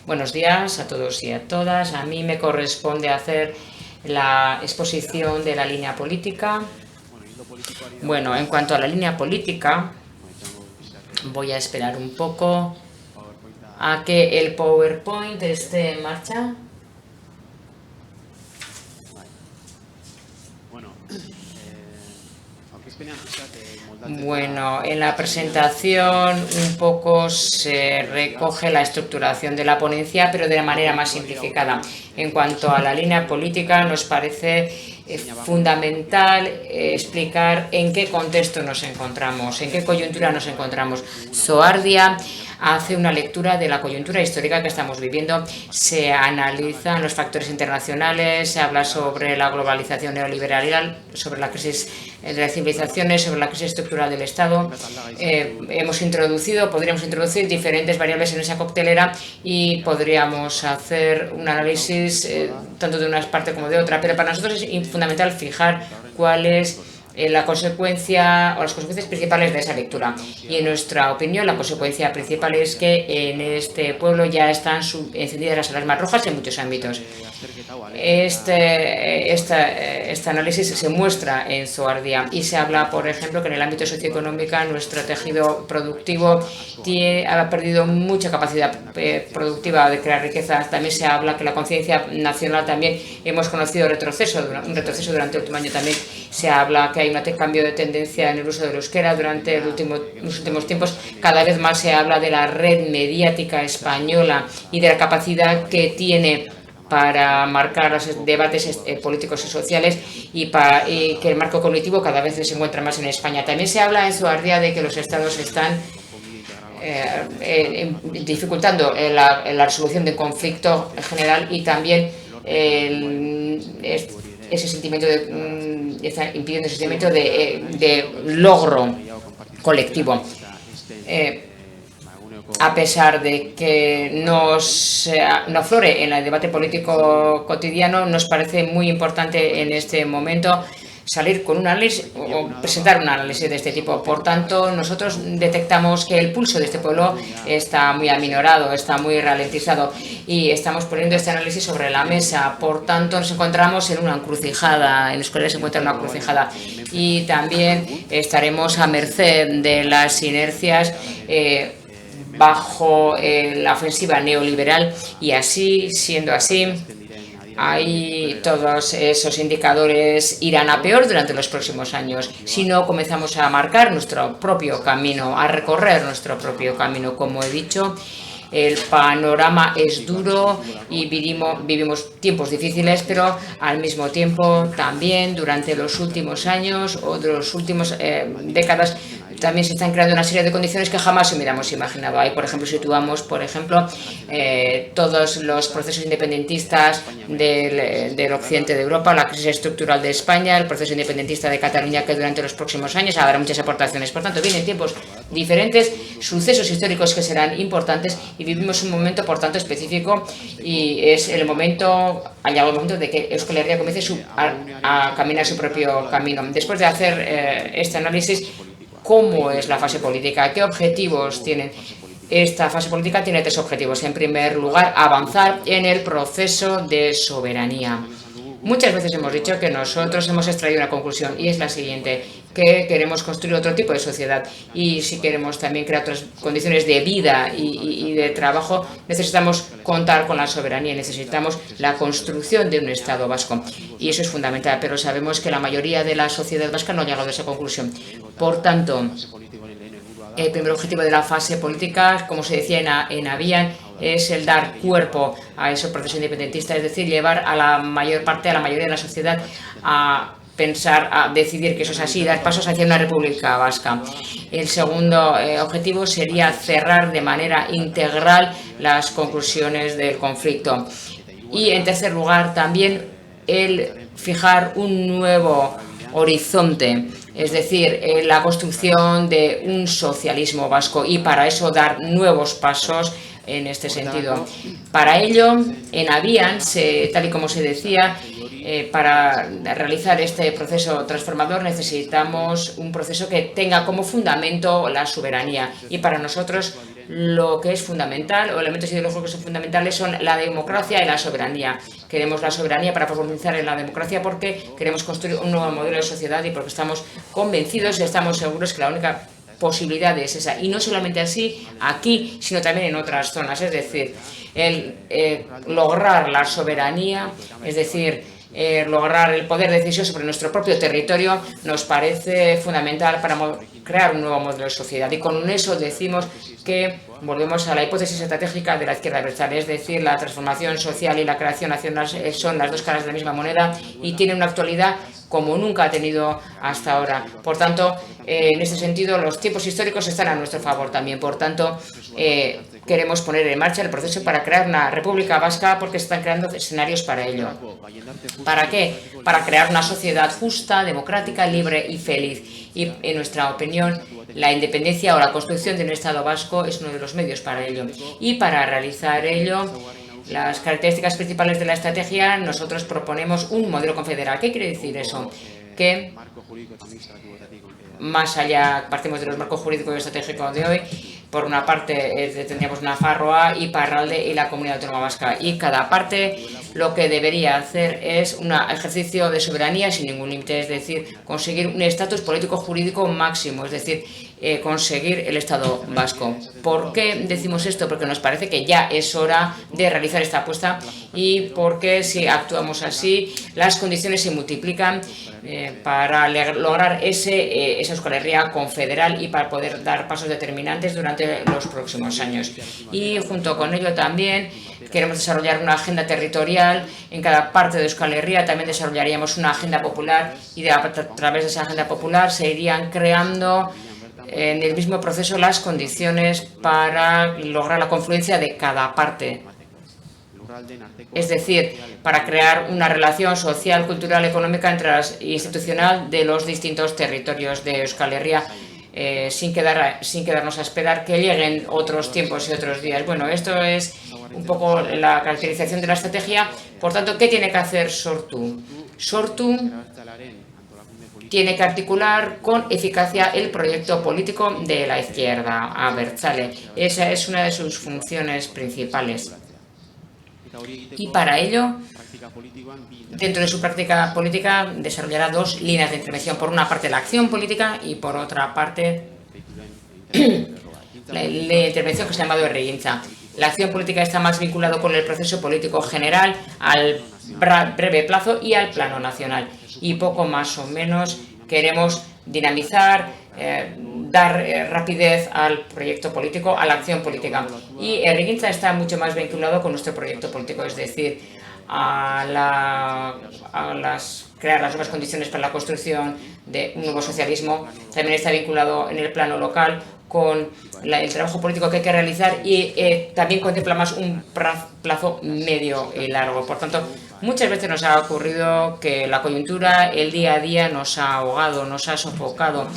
Buenos días a todos y a todas. A mí me corresponde hacer la exposición de la línea política. Bueno, en cuanto a la línea política, voy a esperar un poco a que el PowerPoint esté en marcha. Bueno, en la presentación un poco se recoge la estructuración de la ponencia, pero de manera más simplificada. En cuanto a la línea política, nos parece fundamental explicar en qué contexto nos encontramos, en qué coyuntura nos encontramos. Zoardia hace una lectura de la coyuntura histórica que estamos viviendo, se analizan los factores internacionales, se habla sobre la globalización neoliberal, sobre la crisis de las civilizaciones, sobre la crisis estructural del Estado. Podríamos introducir diferentes variables en esa coctelera y podríamos hacer un análisis tanto de una parte como de otra, pero para nosotros es fundamental fijar cuál es la consecuencia o las consecuencias principales de esa lectura. Y en nuestra opinión, la consecuencia principal es que en este pueblo ya están encendidas las alarmas rojas en muchos ámbitos. Este análisis se muestra en Zoardia y se habla, por ejemplo, que en el ámbito socioeconómico nuestro tejido productivo ha perdido mucha capacidad productiva de crear riqueza. También se habla que la conciencia nacional también hemos conocido un retroceso durante el último año. También se habla que hay un cambio de tendencia en el uso del euskera durante los últimos tiempos. Cada vez más se habla de la red mediática española y de la capacidad que tiene para marcar los debates políticos y sociales y que el marco cognitivo cada vez se encuentra más en España. También se habla en Zoardia de que los estados están dificultando la resolución del conflicto en general y también ese sentimiento está impidiendo ese sentimiento de logro colectivo. A pesar de que no aflore en el debate político cotidiano, nos parece muy importante en este momento salir con un análisis o presentar un análisis de este tipo. Por tanto, nosotros detectamos que el pulso de este pueblo está muy aminorado, está muy ralentizado y estamos poniendo este análisis sobre la mesa. Por tanto, nos encontramos en una encrucijada, en Euskal Herria se encuentra en una encrucijada y también estaremos a merced de las inercias bajo la ofensiva neoliberal y siendo así, todos esos indicadores irán a peor durante los próximos años si no comenzamos a marcar nuestro propio camino, a recorrer nuestro propio camino. Como he dicho, el panorama es duro y vivimos tiempos difíciles, pero al mismo tiempo también durante los últimos años o de las últimas décadas también se están creando una serie de condiciones que jamás hubiéramos imaginado. Ahí, por ejemplo, situamos, todos los procesos independentistas del occidente de Europa, la crisis estructural de España, el proceso independentista de Cataluña, que durante los próximos años habrá muchas aportaciones. Por tanto, vienen tiempos diferentes, sucesos históricos que serán importantes y vivimos un momento, por tanto, específico y es el momento, ha llegado el momento de que Euskal Herria comience a caminar su propio camino. Después de hacer este análisis, ¿cómo es la fase política? ¿Qué objetivos tienen? Esta fase política tiene tres objetivos. En primer lugar, avanzar en el proceso de soberanía. Muchas veces hemos dicho que nosotros hemos extraído una conclusión y es la siguiente, que queremos construir otro tipo de sociedad y si queremos también crear otras condiciones de vida y de trabajo, necesitamos contar con la soberanía, necesitamos la construcción de un Estado vasco y eso es fundamental, pero sabemos que la mayoría de la sociedad vasca no ha llegado a esa conclusión. Por tanto, el primer objetivo de la fase política, como se decía en Avian, es el dar cuerpo a ese proceso independentista, es decir, llevar a la mayoría de la sociedad a pensar, a decidir que eso es así, dar pasos hacia una república vasca. El segundo objetivo sería cerrar de manera integral las conclusiones del conflicto. Y en tercer lugar, también el fijar un nuevo horizonte, es decir, la construcción de un socialismo vasco y para eso dar nuevos pasos en este sentido. Para ello, en Avian, tal y como se decía, para realizar este proceso transformador necesitamos un proceso que tenga como fundamento la soberanía y para nosotros lo que es fundamental, o elementos ideológicos que son fundamentales, son la democracia y la soberanía. Queremos la soberanía para profundizar en la democracia porque queremos construir un nuevo modelo de sociedad y porque estamos convencidos y estamos seguros que la única posibilidad es esa. Y no solamente así aquí, sino también en otras zonas. Es decir, lograr la soberanía, es decir, lograr el poder de decisión sobre nuestro propio territorio nos parece fundamental para crear un nuevo modelo de sociedad. Y con eso decimos que volvemos a la hipótesis estratégica de la izquierda abertzale, es decir, la transformación social y la creación nacional son las dos caras de la misma moneda y tienen una actualidad como nunca ha tenido hasta ahora. Por tanto, en este sentido, los tiempos históricos están a nuestro favor también. Por tanto, queremos poner en marcha el proceso para crear una república vasca porque se están creando escenarios para ello. ¿Para qué? Para crear una sociedad justa, democrática, libre y feliz. Y, en nuestra opinión, la independencia o la construcción de un Estado vasco es uno de los medios para ello. Y para realizar ello, las características principales de la estrategia, nosotros proponemos un modelo confederal. ¿Qué quiere decir eso? Que más allá, partimos de los marcos jurídicos y estratégicos de hoy. Por una parte tendríamos Nafarroa, Iparralde y la Comunidad Autónoma Vasca. Y cada parte lo que debería hacer es un ejercicio de soberanía sin ningún límite, es decir, conseguir un estatus político-jurídico máximo, es decir, conseguir el Estado vasco. ¿Por qué decimos esto? Porque nos parece que ya es hora de realizar esta apuesta y porque si actuamos así, las condiciones se multiplican para lograr esa Euskal Herria confederal y para poder dar pasos determinantes durante los próximos años. Y junto con ello también queremos desarrollar una agenda territorial en cada parte de Euskal Herria. También desarrollaríamos una agenda popular y a través de esa agenda popular se irían creando en el mismo proceso las condiciones para lograr la confluencia de cada parte. Es decir, para crear una relación social, cultural, económica e institucional de los distintos territorios de Euskal Herria, sin quedarnos a esperar que lleguen otros tiempos y otros días. Bueno, esto es un poco la caracterización de la estrategia. Por tanto, ¿qué tiene que hacer Sortu? Sortu tiene que articular con eficacia el proyecto político de la izquierda abertzale. Esa es una de sus funciones principales. Y para ello, dentro de su práctica política, desarrollará dos líneas de intervención. Por una parte, la acción política y por otra parte, la intervención que se ha llamado herrigintza. La acción política está más vinculada con el proceso político general, al breve plazo y al plano nacional. Y poco más o menos queremos dinamizar, dar rapidez al proyecto político, a la acción política. Y herrigintza está mucho más vinculado con nuestro proyecto político, es decir, crear las nuevas condiciones para la construcción de un nuevo socialismo. También está vinculado en el plano local con el trabajo político que hay que realizar y también contempla más un plazo medio y largo. Por tanto, muchas veces nos ha ocurrido que la coyuntura, el día a día, nos ha ahogado, nos ha sofocado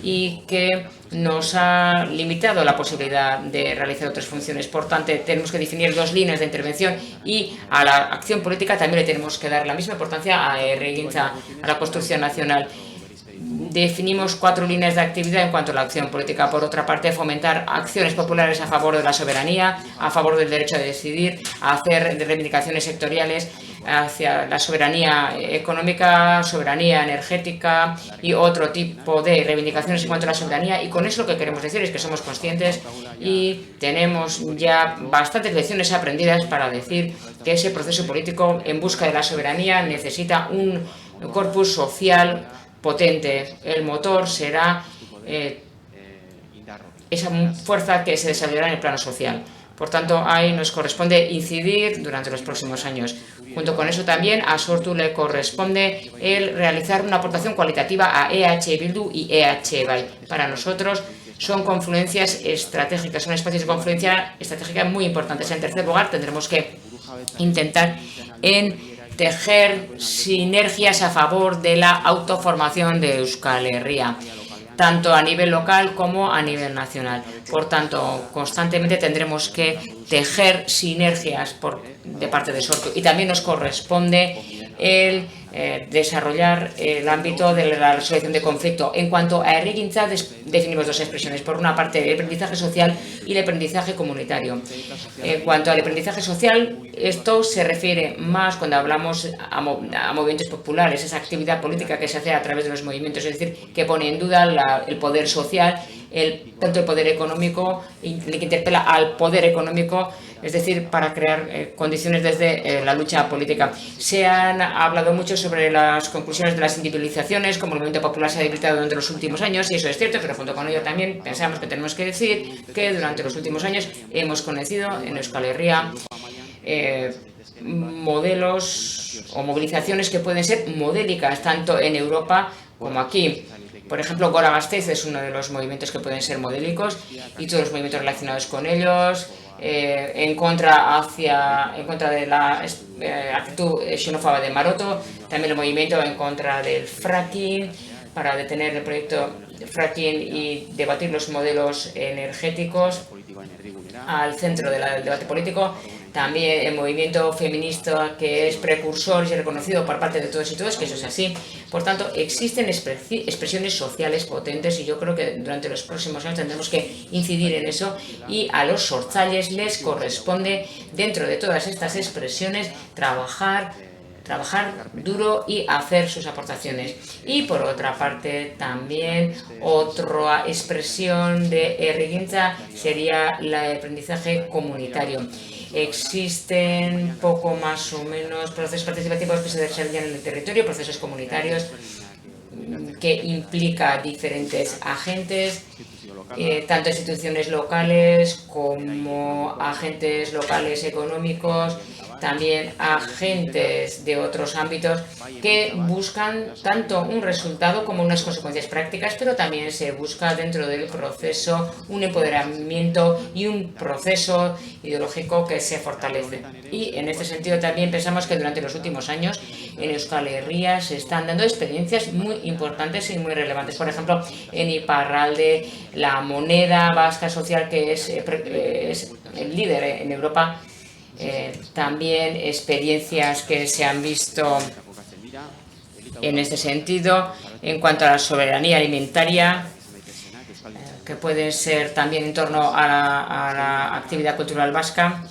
y que nos ha limitado la posibilidad de realizar otras funciones. Por tanto, tenemos que definir dos líneas de intervención y a la acción política también le tenemos que dar la misma importancia a herrigintza, a la construcción nacional. Definimos 4 líneas de actividad en cuanto a la acción política. Por otra parte, fomentar acciones populares a favor de la soberanía, a favor del derecho a decidir, a hacer reivindicaciones sectoriales hacia la soberanía económica, soberanía energética y otro tipo de reivindicaciones en cuanto a la soberanía. Y con eso lo que queremos decir es que somos conscientes y tenemos ya bastantes lecciones aprendidas para decir que ese proceso político en busca de la soberanía necesita un corpus social potente. El motor será esa fuerza que se desarrollará en el plano social. Por tanto, ahí nos corresponde incidir durante los próximos años. Junto con eso también a Sortu le corresponde el realizar una aportación cualitativa a EH Bildu y EH Bai. Para nosotros son confluencias estratégicas, son espacios de confluencia estratégica muy importantes. En tercer lugar, tendremos que intentar tejer sinergias a favor de la autoformación de Euskal Herria, tanto a nivel local como a nivel nacional. Por tanto, constantemente tendremos que tejer sinergias de parte de Sortu y también nos corresponde el desarrollar el ámbito de la resolución de conflicto. En cuanto a herrigintza, definimos dos expresiones. Por una parte, el aprendizaje social y el aprendizaje comunitario. En cuanto al aprendizaje social, esto se refiere más cuando hablamos a movimientos populares, esa actividad política que se hace a través de los movimientos, es decir, que pone en duda el poder social, tanto el poder económico, que interpela al poder económico, es decir, para crear condiciones desde la lucha política. Se han hablado mucho sobre las conclusiones de las individualizaciones, como el movimiento popular se ha debilitado durante los últimos años, y eso es cierto, pero junto con ello también pensamos que tenemos que decir que durante los últimos años hemos conocido en Euskal Herria modelos o movilizaciones que pueden ser modélicas, tanto en Europa como aquí. Por ejemplo, Gora Gasteiz es uno de los movimientos que pueden ser modélicos y todos los movimientos relacionados con ellos, en contra de la actitud xenófoba de Maroto, también el movimiento en contra del fracking, para detener el proyecto fracking y debatir los modelos energéticos al centro del debate político. También el movimiento feminista, que es precursor y reconocido por parte de todos y todas, que eso es así. Por tanto, existen expresiones sociales potentes y yo creo que durante los próximos años tendremos que incidir en eso, y a los sortzailes les corresponde, dentro de todas estas expresiones, trabajar duro y hacer sus aportaciones. Y por otra parte, también otra expresión de herrigintza sería el aprendizaje comunitario. Existen poco más o menos procesos participativos que se desarrollan en el territorio, procesos comunitarios que implica diferentes agentes, tanto instituciones locales como agentes locales económicos, también agentes de otros ámbitos que buscan tanto un resultado como unas consecuencias prácticas, pero también se busca dentro del proceso un empoderamiento y un proceso ideológico que se fortalece. Y en este sentido también pensamos que durante los últimos años en Euskal Herria se están dando experiencias muy importantes y muy relevantes. Por ejemplo, en Iparralde, la moneda vasca social, que es el líder en Europa. También experiencias que se han visto en este sentido en cuanto a la soberanía alimentaria, que puede ser también en torno a la actividad cultural vasca.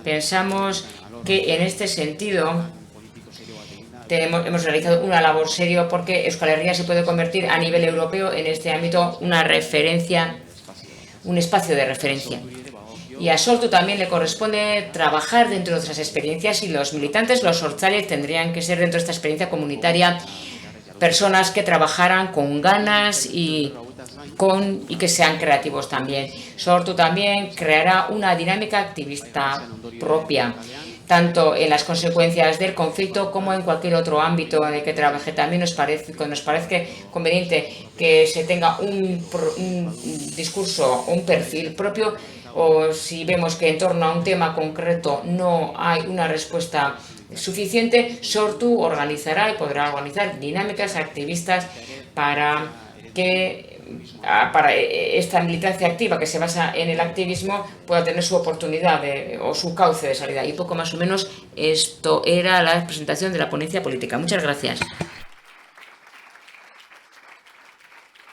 Pensamos que en este sentido hemos realizado una labor seria, porque Euskal Herria se puede convertir a nivel europeo en este ámbito una referencia, un espacio de referencia. Y a Sortu también le corresponde trabajar dentro de otras experiencias, y los militantes, los sortzailes, tendrían que ser dentro de esta experiencia comunitaria personas que trabajaran con ganas y que sean creativos también. Sortu también creará una dinámica activista propia, tanto en las consecuencias del conflicto como en cualquier otro ámbito en el que trabaje. También nos parece conveniente que se tenga un discurso, un perfil propio, o si vemos que en torno a un tema concreto no hay una respuesta suficiente, Sortu organizará y podrá organizar dinámicas activistas para esta militancia activa, que se basa en el activismo, pueda tener su oportunidad o su cauce de salida. Y poco más o menos esto era la presentación de la ponencia política. Muchas gracias.